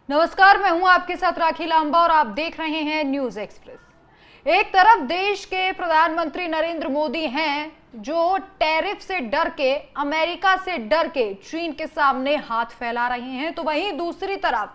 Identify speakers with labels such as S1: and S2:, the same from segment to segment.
S1: नमस्कार, मैं हूं आपके साथ राखी लांबा और आप देख रहे हैं न्यूज एक्सप्रेस। एक तरफ देश के प्रधानमंत्री नरेंद्र मोदी हैं जो टैरिफ से डर के, अमेरिका से डर के चीन के सामने हाथ फैला रहे हैं, तो वहीं दूसरी तरफ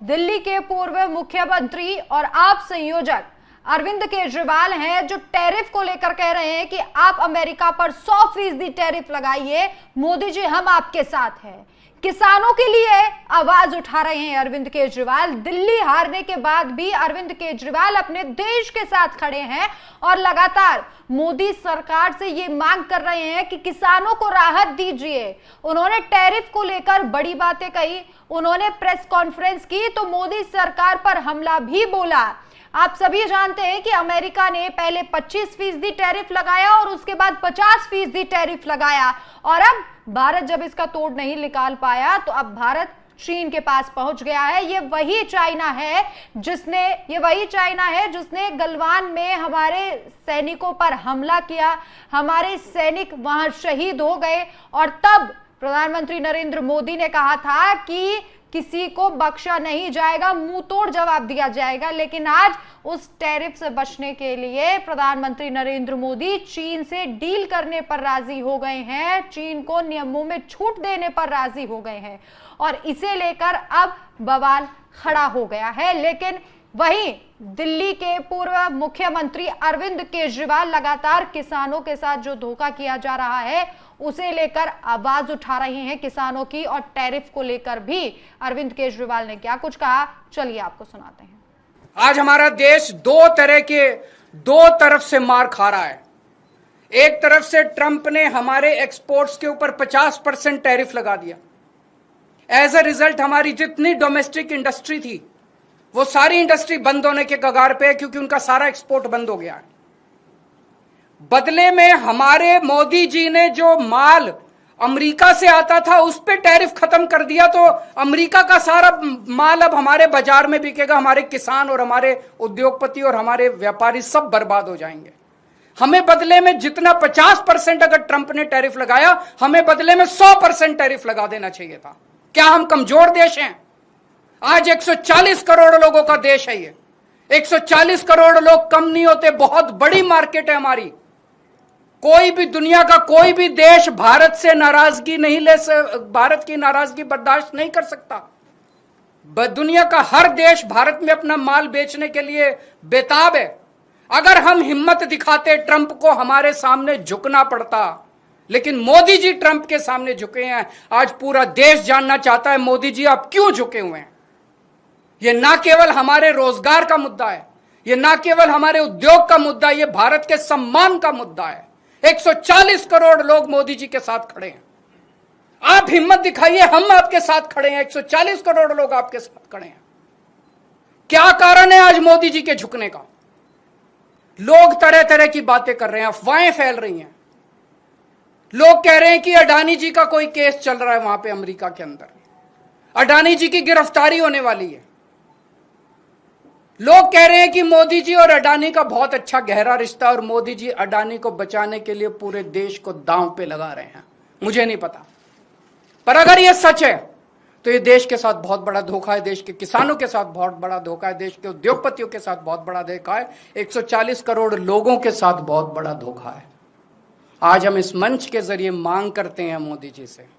S1: दिल्ली के पूर्व मुख्यमंत्री और आप संयोजक अरविंद केजरीवाल हैं जो टैरिफ को लेकर कह रहे हैं कि आप अमेरिका पर 100% टैरिफ लगाइए, मोदी जी हम आपके साथ हैं। किसानों के लिए आवाज उठा रहे हैं अरविंद केजरीवाल। दिल्ली हारने के बाद भी अरविंद केजरीवाल अपने देश के साथ खड़े हैं और लगातार मोदी सरकार से ये मांग कर रहे हैं कि किसानों को राहत दीजिए। उन्होंने टैरिफ को लेकर बड़ी बातें कही, उन्होंने प्रेस कॉन्फ्रेंस की तो मोदी सरकार पर हमला भी बोला। आप सभी जानते हैं कि अमेरिका ने पहले 25% टैरिफ लगाया और उसके बाद 50% टैरिफ लगाया, और अब भारत जब इसका तोड़ नहीं निकाल पाया तो अब भारत चीन के पास पहुंच गया है। ये वही चाइना है जिसने गलवान में हमारे सैनिकों पर हमला किया, हमारे सैनिक वहां शहीद हो गए, और तब प्रधानमंत्री नरेंद्र मोदी ने कहा था कि किसी को बख्शा नहीं जाएगा, मुंह तोड़ जवाब दिया जाएगा। लेकिन आज उस टैरिफ से बचने के लिए प्रधानमंत्री नरेंद्र मोदी चीन से डील करने पर राजी हो गए हैं, चीन को नियमों में छूट देने पर राजी हो गए हैं, और इसे लेकर अब बवाल खड़ा हो गया है। लेकिन वहीं दिल्ली के पूर्व मुख्यमंत्री अरविंद केजरीवाल लगातार किसानों के साथ जो धोखा किया जा रहा है उसे लेकर आवाज उठा रहे हैं किसानों की, और टैरिफ को लेकर भी अरविंद केजरीवाल ने क्या कुछ कहा, चलिए आपको सुनाते हैं।
S2: आज हमारा देश दो तरफ से मार खा रहा है। एक तरफ से ट्रंप ने हमारे एक्सपोर्ट्स के ऊपर 50% टैरिफ लगा दिया। एज अ रिजल्ट हमारी जितनी डोमेस्टिक इंडस्ट्री थी वो सारी इंडस्ट्री बंद होने के कगार पे है, क्योंकि उनका सारा एक्सपोर्ट बंद हो गया है। बदले में हमारे मोदी जी ने जो माल अमेरिका से आता था उस पे टैरिफ खत्म कर दिया, तो अमेरिका का सारा माल अब हमारे बाजार में बिकेगा। हमारे किसान और हमारे उद्योगपति और हमारे व्यापारी सब बर्बाद हो जाएंगे। हमें बदले में जितना 50% अगर ट्रंप ने टैरिफ लगाया, हमें बदले में 100% टैरिफ लगा देना चाहिए था। क्या हम कमजोर देश हैं? आज 140 करोड़ लोगों का देश है ये। 140 करोड़ लोग कम नहीं होते, बहुत बड़ी मार्केट है हमारी। कोई भी दुनिया का कोई भी देश भारत की नाराजगी बर्दाश्त नहीं कर सकता। दुनिया का हर देश भारत में अपना माल बेचने के लिए बेताब है। अगर हम हिम्मत दिखाते, ट्रंप को हमारे सामने झुकना पड़ता, लेकिन मोदी जी ट्रंप के सामने झुके हैं। आज पूरा देश जानना चाहता है मोदी जी आप क्यों झुके हुए हैं। यह ना केवल हमारे रोजगार का मुद्दा है, यह ना केवल हमारे उद्योग का मुद्दा है, यह भारत के सम्मान का मुद्दा है। 140 करोड़ लोग मोदी जी के साथ खड़े हैं। आप हिम्मत दिखाइए, हम आपके साथ खड़े हैं। 140 करोड़ लोग आपके साथ खड़े हैं। क्या कारण है आज मोदी जी के झुकने का? लोग तरह तरह की बातें कर रहे हैं, अफवाहें फैल रही हैं। लोग कह रहे हैं कि अडानी जी का कोई केस चल रहा है वहां पे अमेरिका के अंदर, अडानी जी की गिरफ्तारी होने वाली है। लोग कह रहे हैं कि मोदी जी और अडानी का बहुत अच्छा गहरा रिश्ता, और मोदी जी अडानी को बचाने के लिए पूरे देश को दांव पे लगा रहे हैं। मुझे नहीं पता, पर अगर यह सच है तो यह देश के साथ बहुत बड़ा धोखा है, देश के किसानों के साथ बहुत बड़ा धोखा है, देश के उद्योगपतियों के साथ बहुत बड़ा धोखा है, 140 करोड़ लोगों के साथ बहुत बड़ा धोखा है। आज हम इस मंच के जरिए मांग करते हैं मोदी जी से,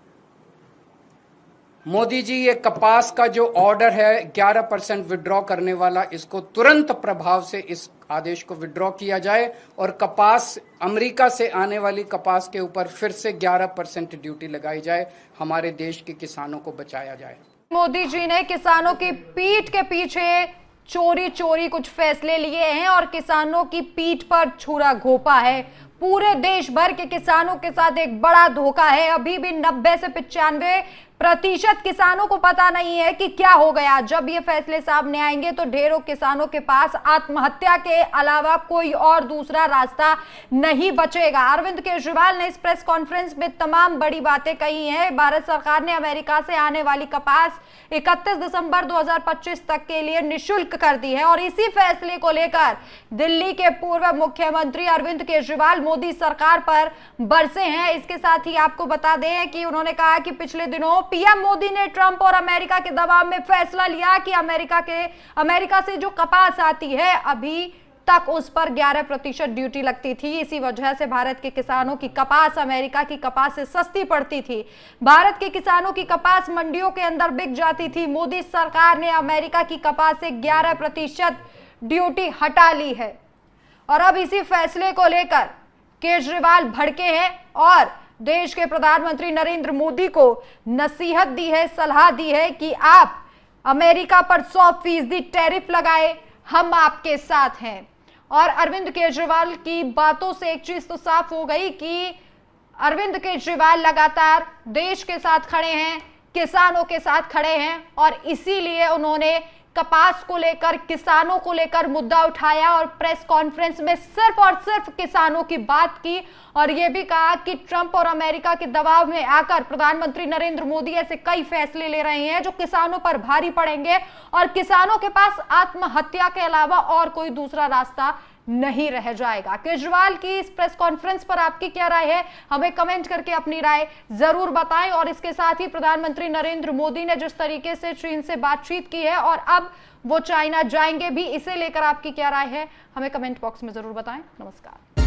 S2: मोदी जी ये कपास का जो ऑर्डर है 11% विड्रॉ करने वाला, इसको तुरंत प्रभाव से इस आदेश को विड्रॉ किया जाए, और कपास अमेरिका से आने वाली कपास के ऊपर फिर से 11% ड्यूटी लगाई जाए। हमारे देश के किसानों को बचाया जाए।
S1: मोदी जी ने किसानों की पीठ के पीछे चोरी कुछ फैसले लिए हैं और किसानों की पीठ पर छुरा घोंपा है। पूरे देश भर के किसानों के साथ एक बड़ा धोखा है। अभी भी 90 से 95% किसानों को पता नहीं है कि क्या हो गया। जब ये फैसले सामने आएंगे तो ढेरों किसानों के पास आत्महत्या के अलावा कोई और दूसरा रास्ता नहीं बचेगा। अरविंद केजरीवाल ने इस प्रेस कॉन्फ्रेंस में तमाम बड़ी बातें कही हैं। भारत सरकार ने अमेरिका से आने वाली कपास 31 दिसंबर 2025 तक के लिए निःशुल्क कर दी है, और इसी फैसले को लेकर दिल्ली के पूर्व मुख्यमंत्री अरविंद केजरीवाल मोदी सरकार पर बरसे हैं। इसके साथ ही आपको बता दें कि उन्होंने कहा कि पिछले दिनों पीएम मोदी ने ट्रंप और अमेरिका के दबाव में फैसला लिया कि अमेरिका से जो कपास आती है अभी तक उस पर 11% ड्यूटी लगती थी। इसी वजह से भारत के किसानों की कपास अमेरिका की कपास से सस्ती पड़ती थी। भारत के किसानों की कपास मंडियों के अंदर बिक जाती थी। मोदी सरकार ने अमेरिका की कपास से 11% ड्यूटी हटा ली है और अब इसी फैसले को लेकर केजरीवाल भड़के हैं और देश के प्रधानमंत्री नरेंद्र मोदी को नसीहत दी है, सलाह दी है कि आप अमेरिका पर 100% टैरिफ लगाए, हम आपके साथ हैं। और अरविंद केजरीवाल की बातों से एक चीज तो साफ हो गई कि अरविंद केजरीवाल लगातार देश के साथ खड़े हैं, किसानों के साथ खड़े हैं और इसीलिए उन्होंने कपास को लेकर, किसानों को लेकर मुद्दा उठाया और प्रेस कॉन्फ्रेंस में सिर्फ और सिर्फ किसानों की बात की और यह भी कहा कि ट्रंप और अमेरिका के दबाव में आकर प्रधानमंत्री नरेंद्र मोदी ऐसे कई फैसले ले रहे हैं जो किसानों पर भारी पड़ेंगे और किसानों के पास आत्महत्या के अलावा और कोई दूसरा रास्ता नहीं रह जाएगा। केजरीवाल की इस प्रेस कॉन्फ्रेंस पर आपकी क्या राय है, हमें कमेंट करके अपनी राय जरूर बताएं। और इसके साथ ही प्रधानमंत्री नरेंद्र मोदी ने जिस तरीके से चीन से बातचीत की है और अब वो चाइना जाएंगे भी, इसे लेकर आपकी क्या राय है, हमें कमेंट बॉक्स में जरूर बताएं। नमस्कार।